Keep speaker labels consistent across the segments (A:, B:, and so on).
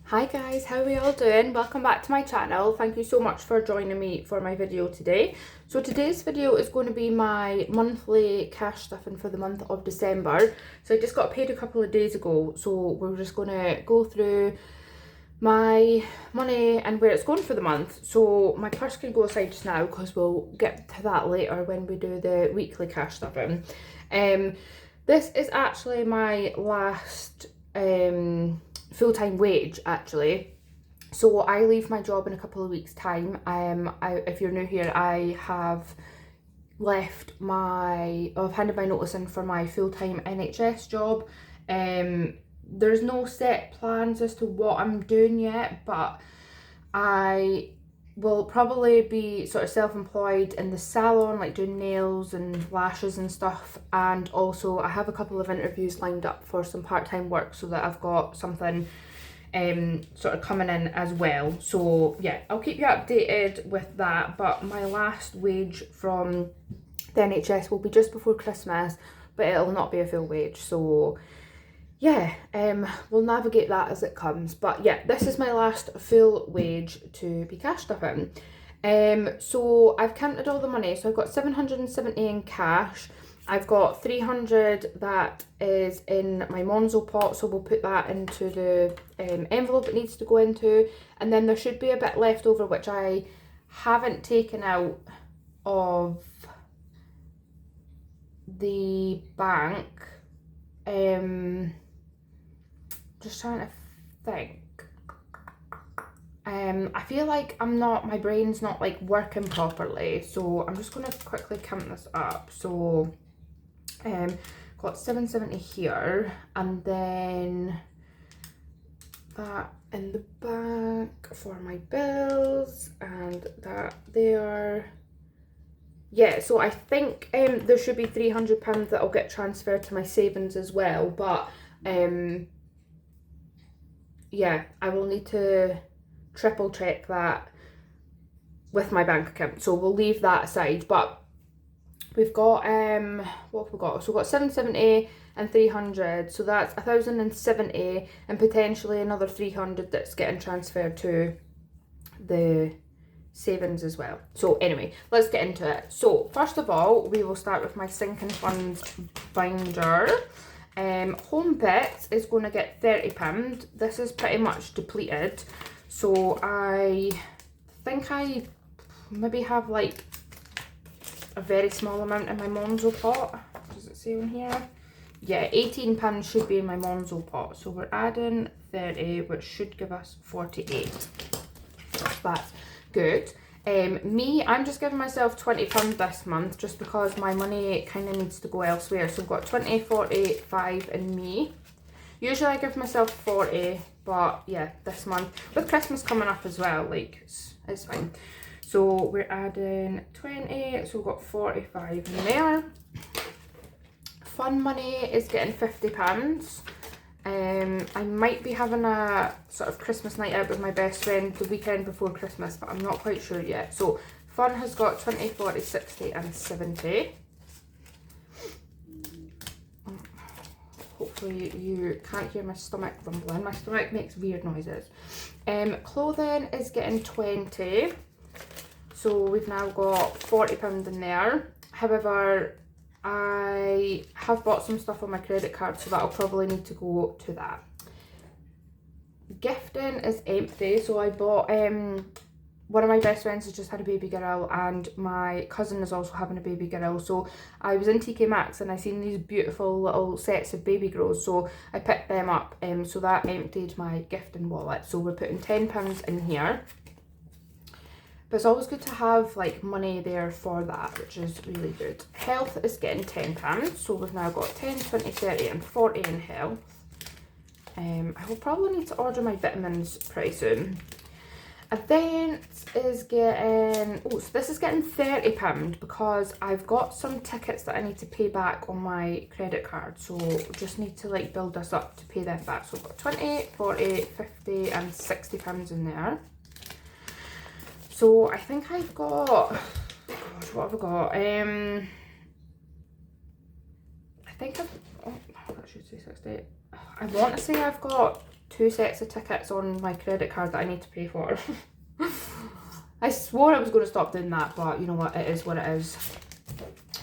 A: Hi guys, how are we all doing? Welcome back to my channel. Thank you so much for joining me for my video today. So today's video is going to be my monthly cash stuffing for the month of December. So I just got paid a couple of days ago, so we're just going to go through my money and where it's going for the month. So my purse can go aside just now because we'll get to that later when we do the weekly cash stuffing. This is actually my last full-time wage actually. So I leave my job in a couple of weeks time. If you're new here, I have I've handed my notice in for my full-time NHS job. There's no set plans as to what I'm doing yet, but I will probably be sort of self-employed in the salon, like doing nails and lashes and stuff. And also I have a couple of interviews lined up for some part-time work so that I've got something sort of coming in as well. So yeah, I'll keep you updated with that. But my last wage from the NHS will be just before Christmas, but it'll not be a full wage. So yeah, we'll navigate that as it comes. But yeah, this is my last full wage to be cashed up in. So I've counted all the money. So I've got 770 in cash. I've got 300 that is in my Monzo pot, so we'll put that into the envelope it needs to go into. And then there should be a bit left over which I haven't taken out of the bank. Just trying to think. I feel like my brain's not like working properly, so I'm just gonna quickly count this up. So got 770 here, and then that in the back for my bills, and that there. Yeah, so I think there should be £300 that'll get transferred to my savings as well, but yeah, I will need to triple check that with my bank account, so we'll leave that aside. But we've got what have we got? So we've got 770 and 300, so that's 1070, and potentially another 300 that's getting transferred to the savings as well. So anyway, let's get into it. So first of all, we will start with my sinking funds binder. Home Bits is going to get £30. This is pretty much depleted, so I think I maybe have like a very small amount in my Monzo pot. Does it say on here? Yeah, £18 should be in my Monzo pot, so we're adding 30, which should give us 48. That's good. I'm just giving myself £20 this month just because my money kind of needs to go elsewhere. So I've got 20, 40, 5 in me. Usually I give myself 40, but yeah, this month with Christmas coming up as well, like it's fine. So we're adding 20, so we've got 45 in there. Fun money is getting £50. I might be having a sort of Christmas night out with my best friend the weekend before Christmas, but I'm not quite sure yet. So Fun has got 20, 40, 60 and 70. Hopefully you can't hear my stomach rumbling. My stomach makes weird noises. Clothing is getting 20. So we've now got £40 in there. However, I have bought some stuff on my credit card, so that'll probably need to go to that. Gifting is empty, so I bought one of my best friends has just had a baby girl, and my cousin is also having a baby girl. So I was in TK Maxx and I seen these beautiful little sets of baby grows, so I picked them up. So that emptied my gifting wallet. So we're putting £10 in here. But it's always good to have like money there for that, which is really good. Health is getting £10, so we've now got 10, 20, 30 and 40 in health. I will probably need to order my vitamins pretty soon. Events is getting, so this is getting £30 because I've got some tickets that I need to pay back on my credit card, so just need to like build this up to pay them back. So I've got 20, 40, 50 and £60 in there. So I think I've got, gosh, what have I got? I think I should say 60. I want to say I've got 2 sets of tickets on my credit card that I need to pay for. I swore I was going to stop doing that, but you know what, it is what it is.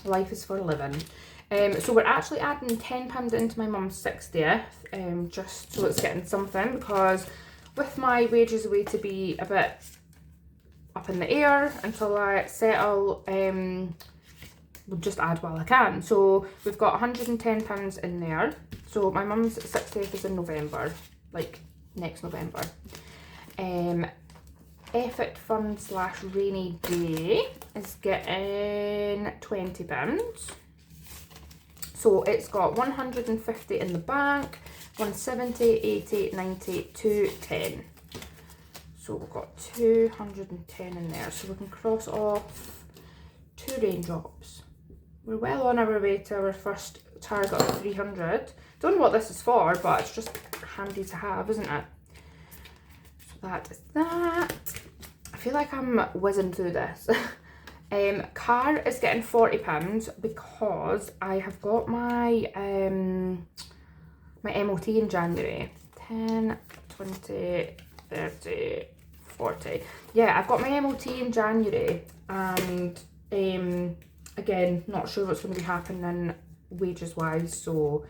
A: Life is for a living. So we're actually adding £10 into my mum's 60th, just so it's getting something, because with my wages away to be a bit up in the air until I settle, we'll just add while I can. So we've got £110 in there. So my mum's 60th is in November, like next November. Effort fund / rainy day is getting £20. So it's got 150 in the bank, 170, 80, 90, 210. So we've got 210 in there. So we can cross off 2 raindrops. We're well on our way to our first target of 300. Don't know what this is for, but it's just handy to have, isn't it? So that is that. I feel like I'm whizzing through this. Car is getting £40 because I have got my my MOT in January. 10, 20, 30, 40. Yeah, I've got my MOT in January, and again, not sure what's going to be happening wages wise, so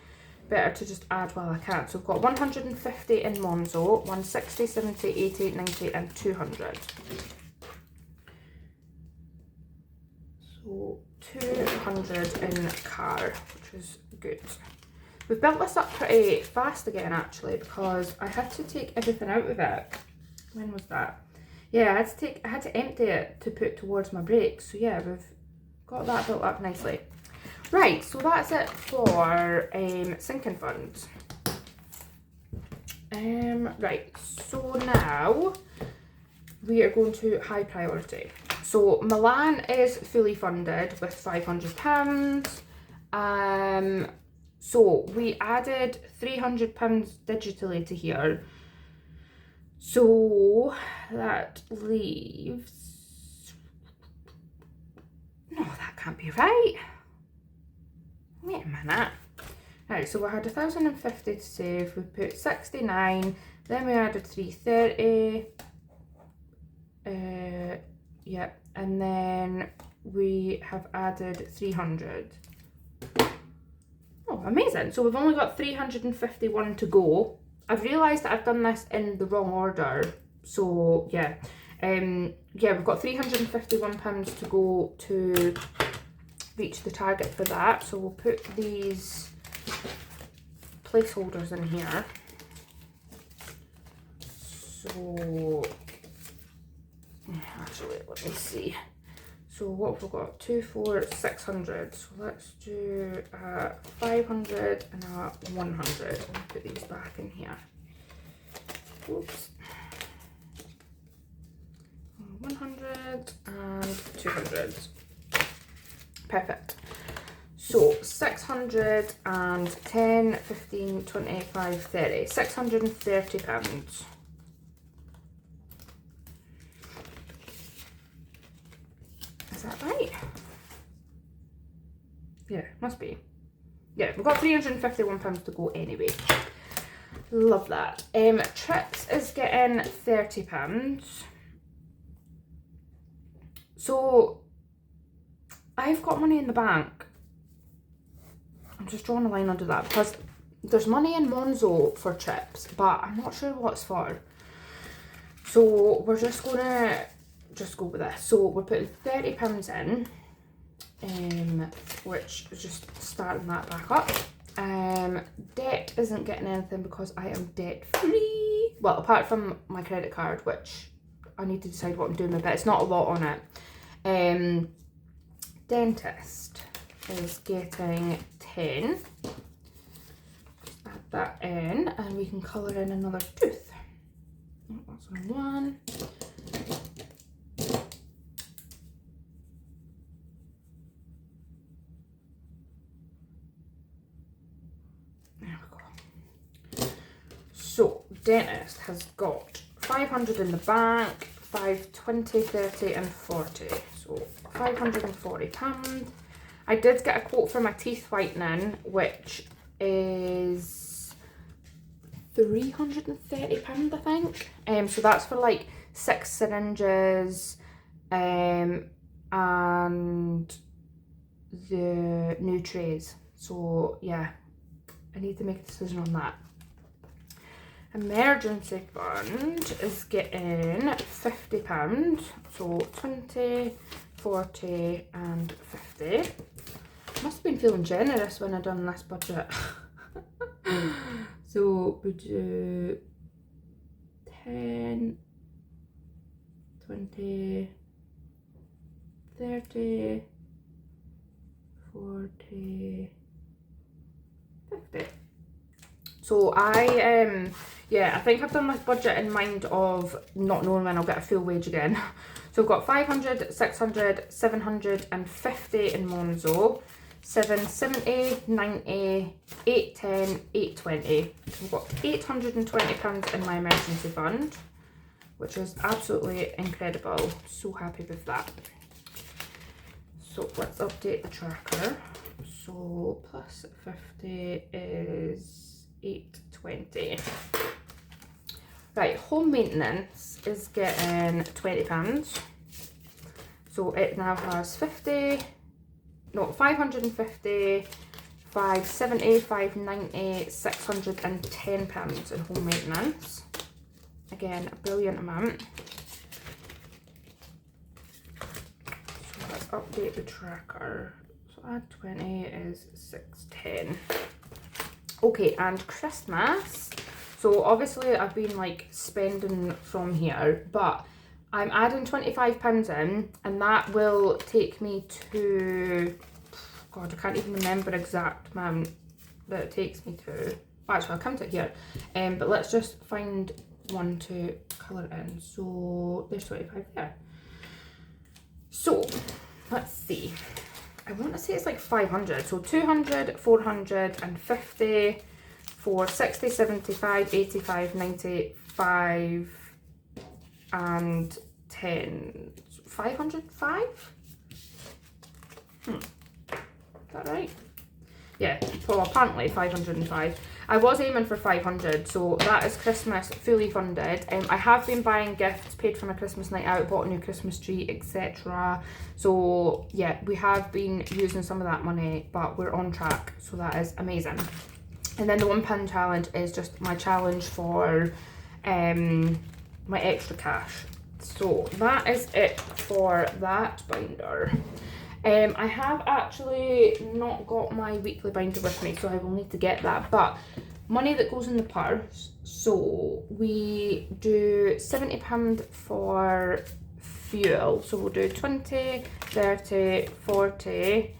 A: better to just add while I can. So I've got 150 in Monzo, 160, 70, 80, 90 and 200. So 200 in car, which is good. We've built this up pretty fast again actually, because I had to take everything out of it. When was that? Yeah, I had to empty it to put towards my brakes. So yeah, we've got that built up nicely. Right, so that's it for sinking funds. Right, so now we are going to high priority. So Milan is fully funded with £500. So we added £300 digitally to here. So that leaves, no, that can't be right. Wait a minute. Right, so we had 1,050 to save. We put 69, then we added 330. Yep, and then we have added 300. Oh, amazing. So we've only got 351 to go. I've realised that I've done this in the wrong order. So yeah. Yeah, we've got £351 to go to reach the target for that. So we'll put these placeholders in here. So actually, let me see. So what have we got? 2, 4, 600. So let's do 500 and 100. I'll put these back in here. Oops. 100 and 200. Perfect. So 610, 15, 25, 30. £630. Is that right? Yeah, must be. Yeah, we've got £351 to go anyway. Love that. Trips is getting £30. So I've got money in the bank. I'm just drawing a line under that because there's money in Monzo for trips, but I'm not sure what it's for. So we're just gonna go with this. So we're putting £30 in, which is just starting that back up. Debt isn't getting anything because I am debt free. Well, apart from my credit card, which I need to decide what I'm doing with it. It's not a lot on it. Dentist is getting 10. Add that in and we can colour in another tooth. Oh, that's on one. There we go. So dentist has got 500 in the bank, 5, 20, 30 and 40. So £540. I did get a quote for my teeth whitening, which is £330, I think. So that's for like 6 syringes, and the new trays. So yeah, I need to make a decision on that. Emergency fund is getting £50. So 20, 40 and 50. Must have been feeling generous when I done this budget. So we do 10, 20, 30, 40, 50. So yeah, I think I've done this budget in mind of not knowing when I'll get a full wage again. So we've got 500, 600, 750 in Monzo, 770, 90, 810, 820. So we've got £820 in my emergency fund, which is absolutely incredible. So happy with that. So let's update the tracker. So plus 50 is 820. Right, home maintenance is getting £20. So it now has 550, 570, 590, £610 in home maintenance. Again, a brilliant amount. So let's update the tracker. So add 20 is 610. Okay, and Christmas. So obviously I've been like spending from here, but I'm adding £25 in, and that will take me to, God, I can't even remember exact amount that it takes me to. Actually, I'll count it here. But let's just find one to colour in. So there's 25 there. So let's see. I want to say it's like 500. So 200, 450, 460, 75, 85, 95 and 10. 505? Is that right? Yeah, well, apparently 505. I was aiming for 500, so that is Christmas fully funded. I have been buying gifts, paid for my Christmas night out, bought a new Christmas tree, etc. So yeah, we have been using some of that money, but we're on track, so that is amazing. And then the £1 challenge is just my challenge for my extra cash. So that is it for that binder. I have actually not got my weekly binder with me, so I will need to get that. But money that goes in the purse, so we do £70 for fuel. So we'll do 20, 30, 40,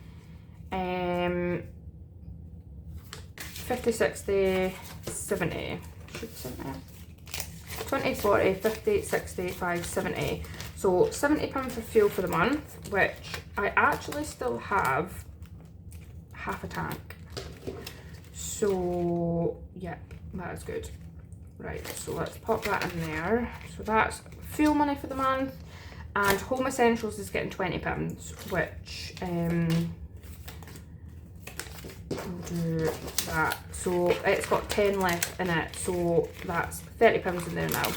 A: 50, 60, 70. Should 70. 20, 40, 50, 65, 70. So £70 for fuel for the month, which I actually still have half a tank. So yeah, that is good. Right, so let's pop that in there. So that's fuel money for the month, and home essentials is getting £20, which we'll do that. So it's got 10 left in it, so that's £30 in there now.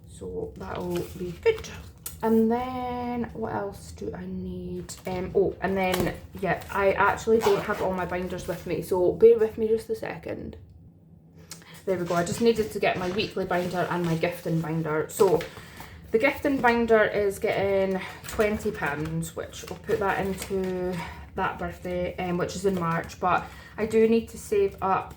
A: So that'll be good. And then what else do I need? Oh, and then yeah, I actually don't have all my binders with me, so bear with me just a second. There we go. I just needed to get my weekly binder and my gifting binder. So the gifting binder is getting £20, which I'll put that into that birthday, which is in March. But I do need to save up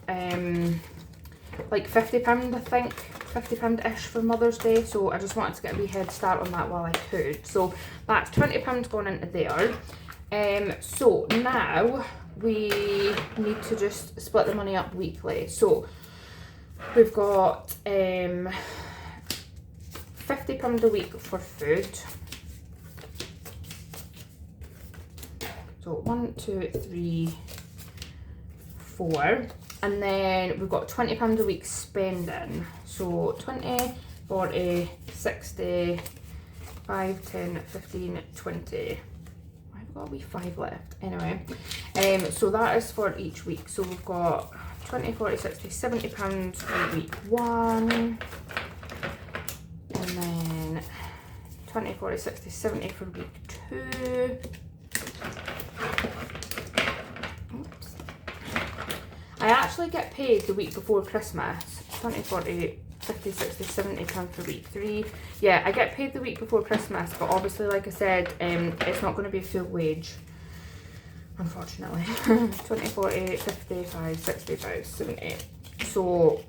A: like £50, I think, £50-ish for Mother's Day. So I just wanted to get a wee head start on that while I could. So that's £20 going into there. So now we need to just split the money up weekly. So we've got £50 a week for food. So 1, 2, 3, 4. And then we've got £20 a week spending. So 20, 40, 60, 5, 10, 15, 20. I've got a wee 5 left. Anyway, so that is for each week. So we've got 20, 40, 60, 70 pounds for week 1. And then 20, 40, 60, 70 for week 2. Oops. I actually get paid the week before Christmas. 20, 40, 50, 60, 70 pounds for week 3. Yeah, I get paid the week before Christmas, but obviously, like I said, it's not going to be a full wage, unfortunately. 20, 40, 55, 65, 70. So,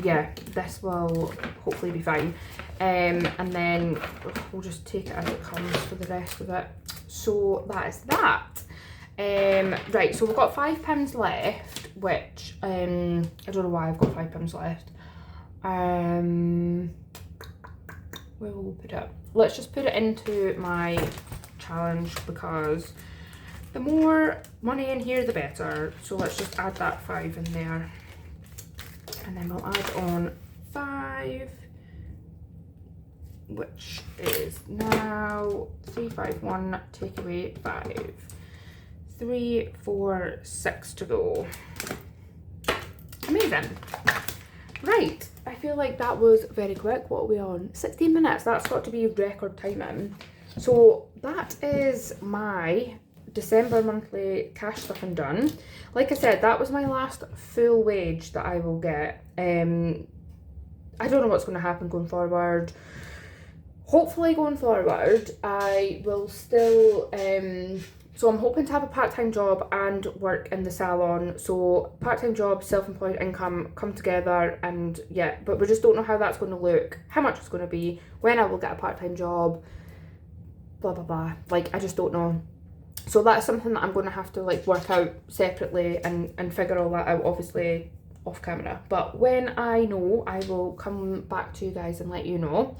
A: yeah, this will hopefully be fine. And then we'll just take it as it comes for the rest of it. So that is that. Right, so we've got £5 left, which I don't know why I've got £5 left. Where will we put it? Let's just put it into my challenge, because the more money in here the better. So let's just add that 5 in there, and then we'll add on 5, which is now 351, take away 5. 3, 4, 6 to go. Amazing. Right, I feel like that was very quick. What are we on? 16 minutes. That's got to be record timing. So that is my December monthly cash stuffing done. Like I said, that was my last full wage that I will get. I don't know what's going to happen going forward. Hopefully going forward, I will still... So I'm hoping to have a part-time job and work in the salon. So part-time job, self-employed income come together, and yeah, but we just don't know how that's going to look, how much it's going to be, when I will get a part-time job, blah, blah, blah. Like, I just don't know. So that's something that I'm going to have to like work out separately and figure all that out, obviously off camera. But when I know, I will come back to you guys and let you know.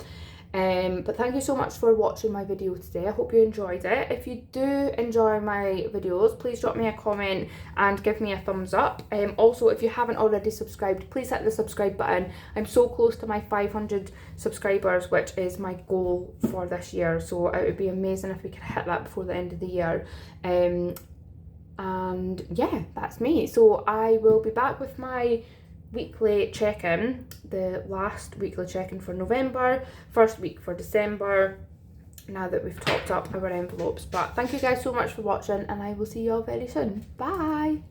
A: But thank you so much for watching my video today. I hope you enjoyed it. If you do enjoy my videos, please drop me a comment and give me a thumbs up. Also, if you haven't already subscribed, please hit the subscribe button. I'm so close to my 500 subscribers, which is my goal for this year. So it would be amazing if we could hit that before the end of the year. And yeah, that's me. So I will be back with my weekly check-in, the last weekly check-in for November, first week for December, now that we've topped up our envelopes. But thank you guys so much for watching, and I will see you all very soon. Bye!